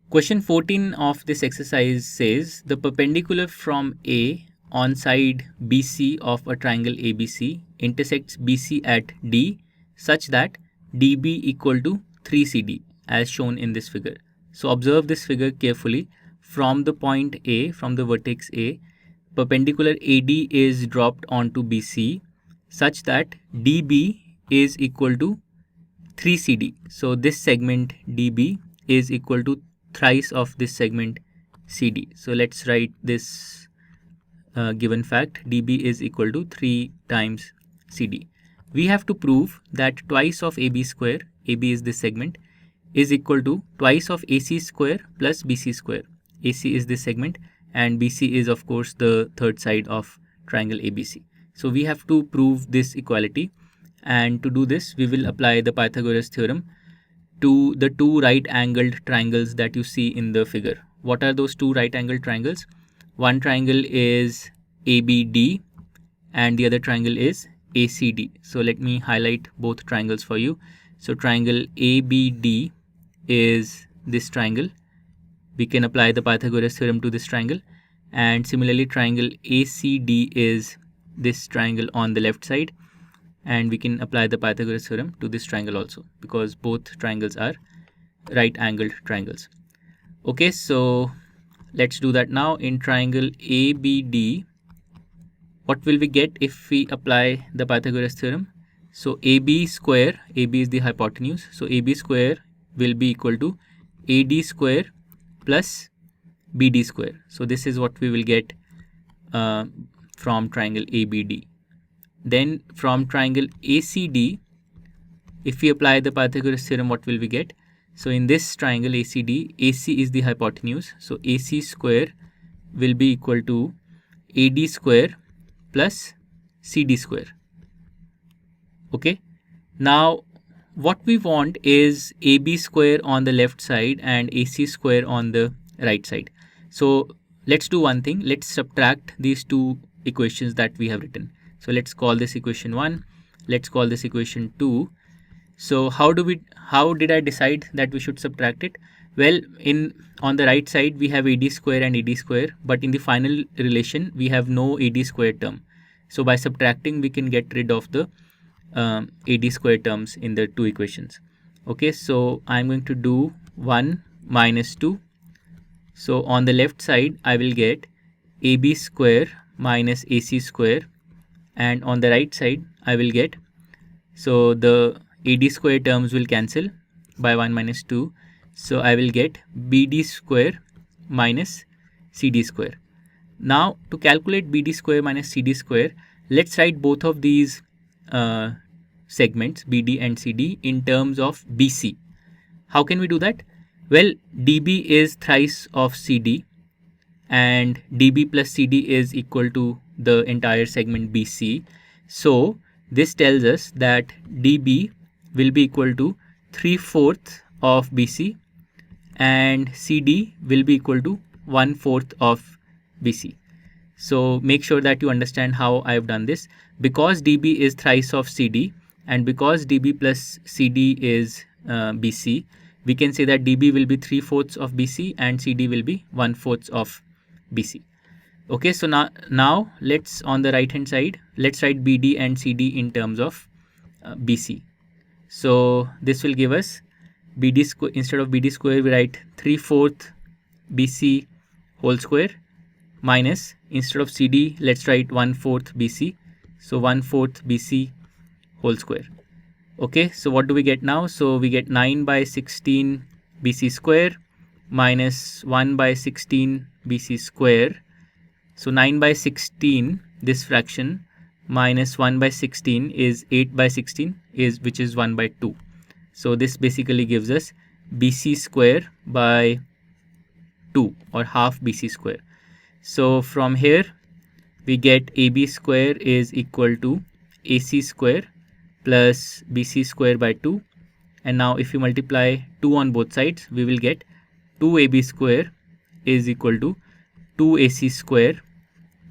Question 14 of this exercise says the perpendicular from A on side BC of a triangle ABC intersects BC at D such that DB equal to 3CD as shown in this figure. So observe this figure carefully. From the point A, from the vertex A, perpendicular AD is dropped onto BC such that DB is equal to 3CD. So this segment DB is equal to thrice of this segment CD. So let's write this given fact. DB is equal to 3 times CD. We have to prove that twice of AB square, AB is this segment, is equal to twice of AC square plus BC square. AC is this segment and BC is of course the third side of triangle ABC. So we have to prove this equality, and to do this we will apply the Pythagoras theorem to the two right angled triangles that you see in the figure. What are those two right angled triangles? One triangle is ABD and the other triangle is ACD. So let me highlight both triangles for you. So triangle ABD is this triangle. We can apply the Pythagoras theorem to this triangle, and similarly triangle ACD is this triangle on the left side, and we can apply the Pythagoras theorem to this triangle also because both triangles are right angled triangles. Okay, so let's do that now. In triangle ABD, what will we get if we apply the Pythagoras theorem? So AB square, AB is the hypotenuse, so AB square will be equal to AD square plus BD square. So this is what we will get from triangle ABD. Then from triangle ACD, if we apply the Pythagoras theorem, what will we get? So in this triangle ACD, AC is the hypotenuse, so AC square will be equal to AD square plus CD square. Okay, now what we want is AB square on the left side and AC square on the right side. So let's do one thing. Let's subtract these two equations that we have written. So let's call this equation 1. Let's call this equation 2. So how did I decide that we should subtract it? Well, on the right side we have AD square and AD square, but in the final relation we have no AD square term. So by subtracting we can get rid of the AD square terms in the two equations. Okay, so I'm going to do 1 minus 2. So on the left side I will get AB square minus AC square, and on the right side I will get, so the AD square terms will cancel by 1 minus 2. So I will get BD square minus CD square. Now to calculate BD square minus CD square, let's write both of these segments BD and CD in terms of BC. How can we do that? Well, DB is thrice of CD and DB plus CD is equal to the entire segment BC. So this tells us that DB will be equal to 3/4 of BC and CD will be equal to 1/4 of BC. So make sure that you understand how I have done this. Because DB is thrice of CD and because DB plus CD is BC, we can say that DB will be 3/4 of BC and CD will be 1/4 of BC. Okay, so now let's, on the right hand side, let's write BD and CD in terms of BC. So this will give us BD square. Instead of BD square we write 3/4 BC whole square minus, instead of CD let's write 1/4 BC, so 1/4 BC whole square. Okay, so what do we get now? So we get 9 by 16 BC square minus 1 by 16 BC square. So 9 by 16, this fraction, minus 1 by 16 is 8 by 16, which is 1 by 2. So this basically gives us BC square by 2 or half BC square. So from here we get AB square is equal to AC square plus BC square by 2, and now if you multiply 2 on both sides we will get 2AB square is equal to 2AC square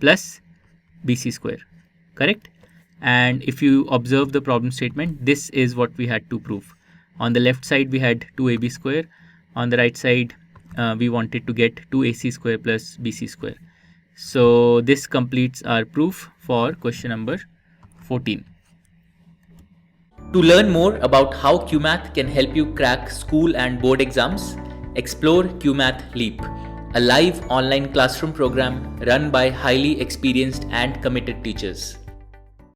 plus BC square, correct? And if you observe the problem statement, this is what we had to prove. On the left side we had 2AB square, on the right side we wanted to get 2ac square plus bc square. So this completes our proof for question number 14. To learn more about how QMath can help you crack school and board exams, explore QMath Leap, a live online classroom program run by highly experienced and committed teachers.